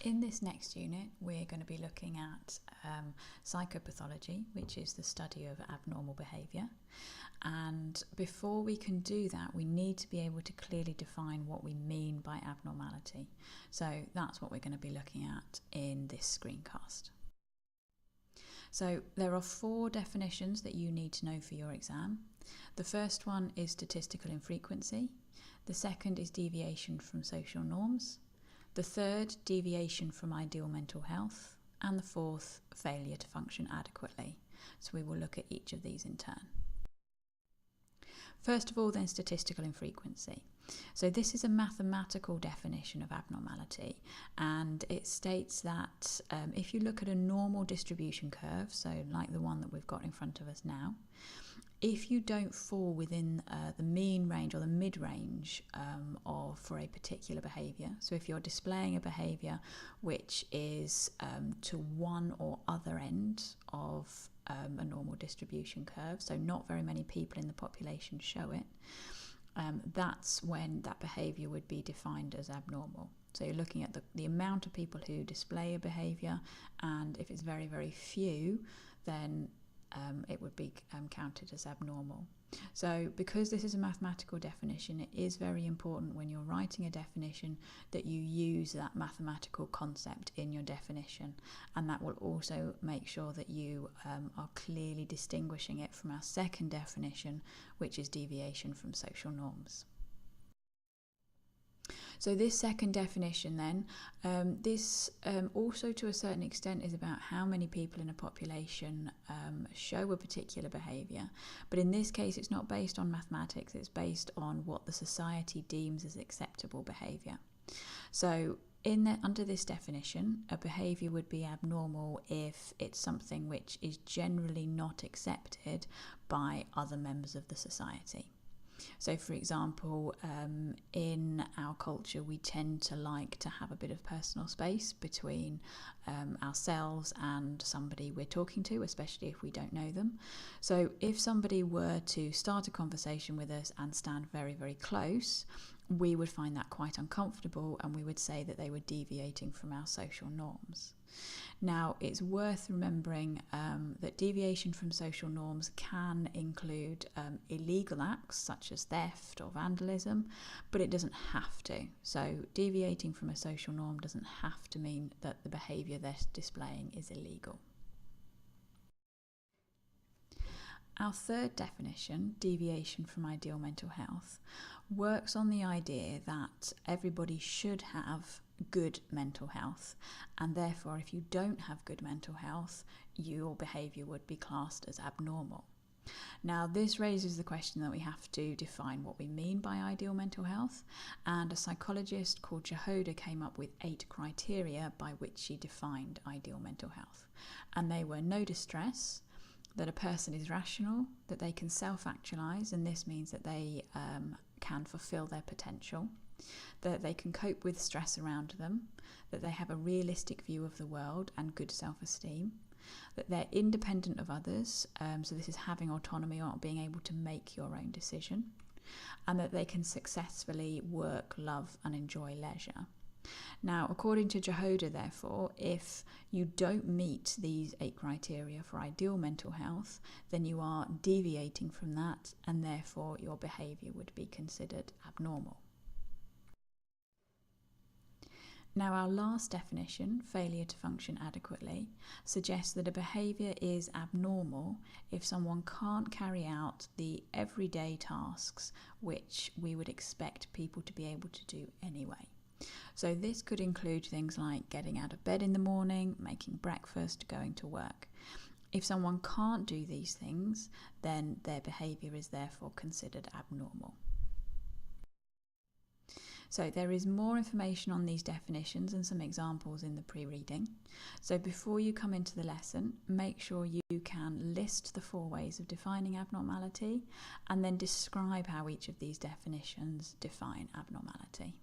In this next unit, we're going to be looking at psychopathology, which is the study of abnormal behaviour. And before we can do that, we need to be able to clearly define what we mean by abnormality. So that's what we're going to be looking at in this screencast. So there are 4 definitions that you need to know for your exam. The first one is statistical infrequency. The second is deviation from social norms. The third, deviation from ideal mental health. And the fourth, failure to function adequately. So we will look at each of these in turn. First of all, then, statistical infrequency. So this is a mathematical definition of abnormality, and it states that if you look at a normal distribution curve, so like the one that we've got in front of us now, if you don't fall within the mean range or the mid-range for a particular behaviour, so if you're displaying a behaviour which is to one or other end of a normal distribution curve, so not very many people in the population show it, that's when that behaviour would be defined as abnormal. So you're looking at the amount of people who display a behaviour, and if it's very, very few, then it would be counted as abnormal. So because this is a mathematical definition, it is very important when you're writing a definition that you use that mathematical concept in your definition, and that will also make sure that you are clearly distinguishing it from our second definition, which is deviation from social norms. So this second definition then, this also to a certain extent is about how many people in a population show a particular behaviour. But in this case, it's not based on mathematics, it's based on what the society deems as acceptable behaviour. So under this definition, a behaviour would be abnormal if it's something which is generally not accepted by other members of the society. So for example, in our culture, we tend to like to have a bit of personal space between ourselves and somebody we're talking to, especially if we don't know them. So if somebody were to start a conversation with us and stand very, very close, we would find that quite uncomfortable, and we would say that they were deviating from our social norms. Now, it's worth remembering that deviation from social norms can include illegal acts such as theft or vandalism, but it doesn't have to. So deviating from a social norm doesn't have to mean that the behaviour they're displaying is illegal. Our third definition, deviation from ideal mental health, works on the idea that everybody should have good mental health, and therefore if you don't have good mental health, your behaviour would be classed as abnormal. Now this raises the question that we have to define what we mean by ideal mental health, and a psychologist called Jehoda came up with 8 criteria by which she defined ideal mental health, and they were no distress, that a person is rational, that they can self-actualize, and this means that they can fulfill their potential, that they can cope with stress around them, that they have a realistic view of the world and good self-esteem, that they're independent of others, so this is having autonomy or being able to make your own decision, and that they can successfully work, love and enjoy leisure. Now, according to Jehoda, therefore, if you don't meet these 8 criteria for ideal mental health, then you are deviating from that, and therefore your behaviour would be considered abnormal. Now, our last definition, failure to function adequately, suggests that a behaviour is abnormal if someone can't carry out the everyday tasks which we would expect people to be able to do anyway. So this could include things like getting out of bed in the morning, making breakfast, going to work. If someone can't do these things, then their behaviour is therefore considered abnormal. So there is more information on these definitions and some examples in the pre-reading. So before you come into the lesson, make sure you can list the 4 ways of defining abnormality and then describe how each of these definitions define abnormality.